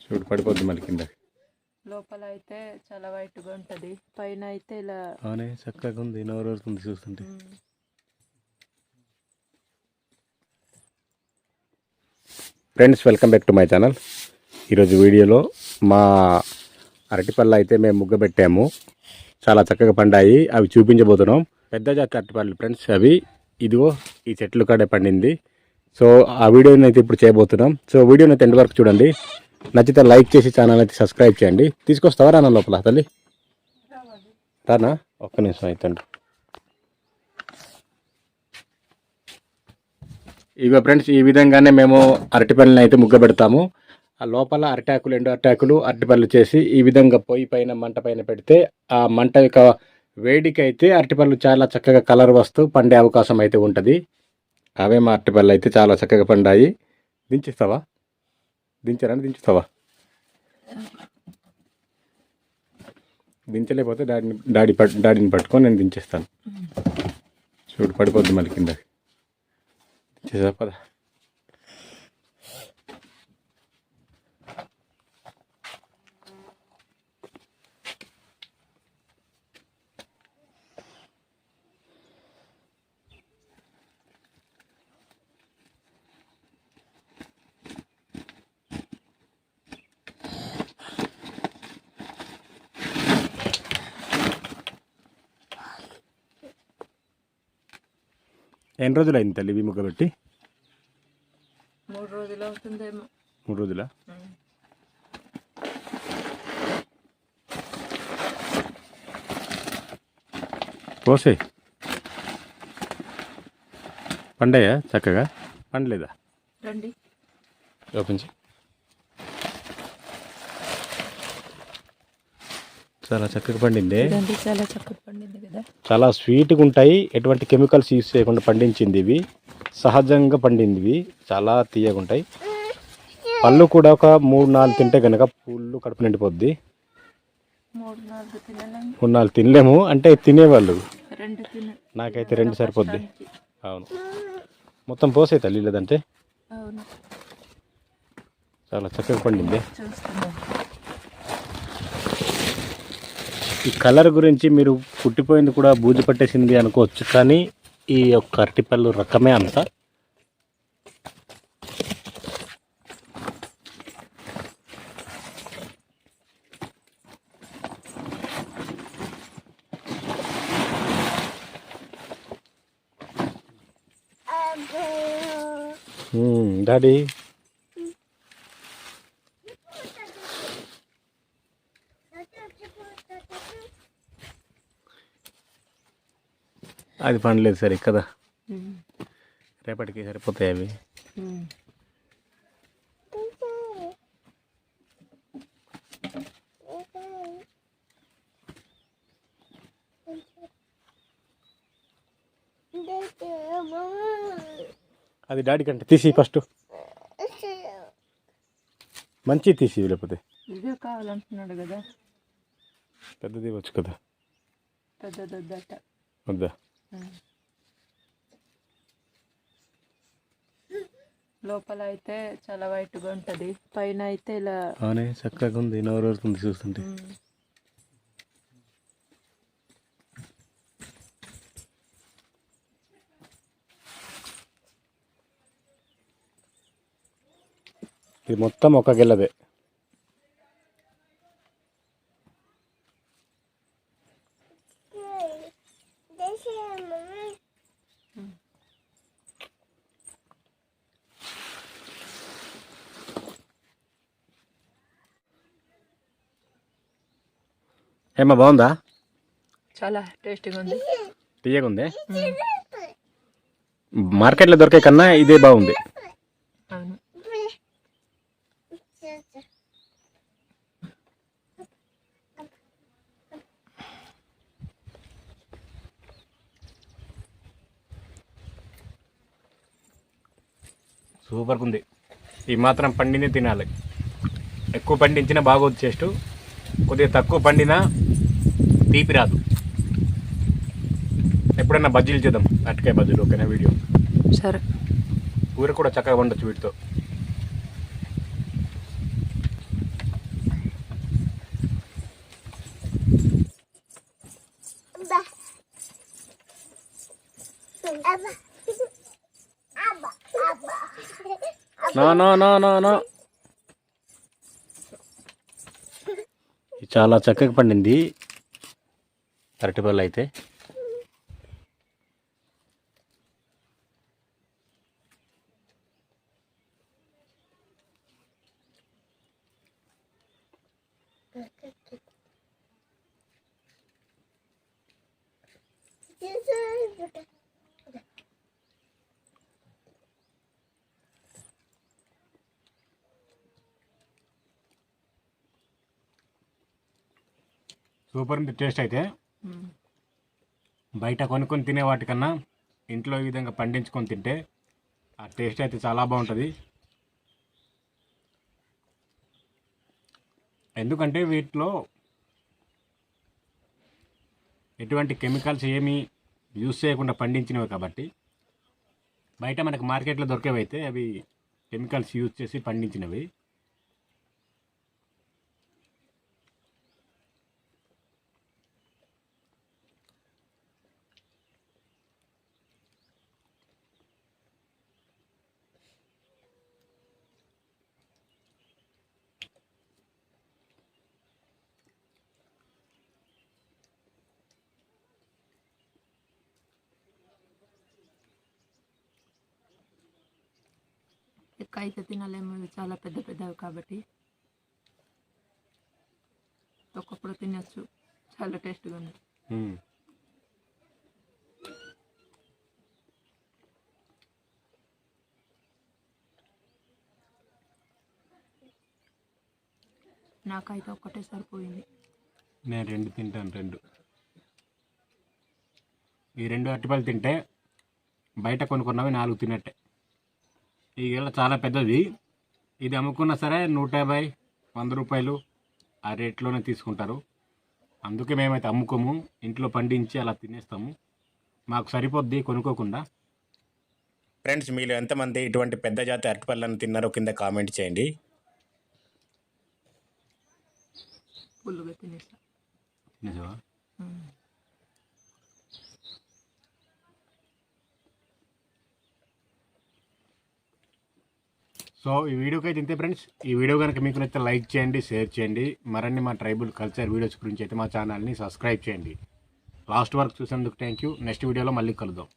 చూడు పడిపోద్ది మళ్ళీ కింద. లోపల అయితే చాలా వైట్గా ఉంటుంది, పైన అయితే ఇలా అవునే చక్కగా ఉంది, నోరుతుంది చూస్తుంటే. Friends, welcome back to my channel. ఈరోజు వీడియోలో మా అరటిపళ్ళు అయితే మేము ముగ్గబెట్టాము, చాలా చక్కగా పండాయి. అవి చూపించబోతున్నాం. పెద్ద జాతి అరటిపళ్ళు ఫ్రెండ్స్ అవి. ఇదిగో ఈ చెట్లు కాడే పండింది. సో ఆ వీడియోని అయితే ఇప్పుడు చేయబోతున్నాం. సో వీడియోని అయితే ఎండ్ వరకు చూడండి. నచ్చితే లైక్ చేసి ఛానల్ అయితే సబ్స్క్రైబ్ చేయండి. తీసుకొస్తావా రానా లోపల తల్లి? రానా, ఒక్క నిమిషం అవుతుంది. ఇగో ఫ్రెండ్స్, ఈ విధంగానే మేము అరటిపళ్ళని అయితే ముగ్గబెడతాము. ఆ లోపల అరటాకులు, ఎండు అరటాకులు, అరటిపళ్ళు చేసి ఈ విధంగా పొయ్యి పైన మంట పైన పెడితే ఆ మంట యొక్క వేడికి అయితే అరటిపళ్ళు చాలా చక్కగా కలర్ వస్తూ పండే అవకాశం అయితే ఉంటుంది. అవే మా అరటిపళ్ళు అయితే చాలా చక్కగా పండాయి. దించిస్తావా? దించుతావా? దించలేకపోతే డాడీని పట్టుకొని నేను దించేస్తాను. చూడు పడిపోద్ది మళ్ళీ కింద. దించేసా పద. ఎన్ని రోజులు అయింది తల్లి ఇవి ముగ్గబెట్టి? 3 రోజులు అవుతుందేమో. 3 రోజులా? పోసే పండాయా చక్కగా? పండలేదా? రండి చూపించి. చాలా చక్కగా పండింది. చాలా చక్కగా పండింది కదా. చాలా స్వీట్గా ఉంటాయి. ఎటువంటి కెమికల్స్ యూస్ చేయకుండా పండించింది ఇవి. సహజంగా పండింది ఇవి. చాలా తీయగా ఉంటాయి. పళ్ళు కూడా ఒక 3-4 తింటే కనుక పుల్లు కడుపు నిండిపోద్ది. 3-4 తినలేము అంటే తినేవాళ్ళు. నాకైతే 2 సరిపోద్ది. అవును, మొత్తం పోసే తల్లి, లేదంటే. చాలా చక్కగా పండింది. ఈ కలర్ గురించి మీరు పుట్టిపోయింది కూడా బూజు పట్టేసింది అనుకోవచ్చు, కానీ ఈ యొక్క అరటిపళ్ళు రకమే అంత. డాడీ అది పండలేదు సరే కదా, రేపటికి సరిపోతాయి అవి. అది డాడీ కంటే తీసి ఫస్ట్ మంచి తీసి, లేకపోతే ఇదే కావాలంటున్నాడు కదా. పెద్దది ఇవ్వచ్చు కదా. పెద్దదొద్దట. వద్దా? లోపల అయితే చాలా వైట్గా ఉంటుంది, పైన అయితే ఇలా. అవునే చక్కగా ఉంది, నోరుతుంది చూస్తుంటే. ఇది మొత్తం ఒక గిల్లదే. ఏమా బాగుందా? చాలా టేస్టీగా ఉంది. తీయగా ఉంది. మార్కెట్లో దొరికే కన్నా ఇదే బాగుంది. అవును. సూపర్గా ఉంది. ఈ మాత్రం పండింది తినాలి. ఎక్కువ పండించినా బాగోదు టేస్ట్, కొద్దిగా తక్కువ పండినా తీపి రాదు. ఎప్పుడన్నా బజ్జీలు చేద్దాం, అరటికాయ బజ్జీలు. ఓకేనా? వీడియో సరే. కూర కూడా చక్కగా వండొచ్చు వీటితో. No no no no no. చాలా చక్కగా పండింది అరటిపళ్ళు అయితే. సూపర్ ఉంది టేస్ట్ అయితే. బయట కొనుక్కొని తినే వాటికన్నా ఇంట్లో ఈ విధంగా పండించుకొని తింటే ఆ టేస్ట్ అయితే చాలా బాగుంటుంది. ఎందుకంటే వీటిలో ఎటువంటి కెమికల్స్ ఏమీ యూస్ చేయకుండా పండించినవి కాబట్టి. బయట మనకు మార్కెట్లో దొరికేవైతే అవి కెమికల్స్ యూజ్ చేసి పండించినవి. ఎక్కువ అయితే తినలేము, ఇవి చాలా పెద్ద పెద్దవి కాబట్టి. ఒక్కొక్కడు తినచ్చు, చాలా టేస్ట్గా ఉంది. నాకైతే ఒక్కటే సరిపోయింది. నేను 2 తింటాను. 2 ఈ 2 అరటిపళ్ళు తింటే బయట కొనుక్కున్నవి 4 తిన్నట్టే. ఈ గెల చాలా పెద్దది. ఇది అమ్ముకున్నా సరే 150, 100 రూపాయలు ఆ రేట్లోనే తీసుకుంటారు. అందుకే మేమైతే అమ్ముకోము, ఇంట్లో పండించి అలా తినేస్తాము. మాకు సరిపోద్ది కొనుక్కోకుండా. ఫ్రెండ్స్, మీలో ఎంతమంది ఇటువంటి పెద్ద జాతి అరటిపళ్ళను తిన్నారో కింద కామెంట్ చేయండి. ఫుల్గా తినేసా. తినేసావా? సో ఈ వీడియోకి అయితే ఇంతే ఫ్రెండ్స్. ఈ వీడియో కనుక మీకు నచ్చితే లైక్ చేయండి, షేర్ చేయండి. మరిన్ని మా ట్రైబల్ కల్చర్ వీడియోస్ గురించి అయితే మా ఛానల్ని సబ్స్క్రైబ్ చేయండి. లాస్ట్ వరకు చూసేందుకు థ్యాంక్ యూ. నెక్స్ట్ వీడియోలో మళ్ళీ కలుద్దాం.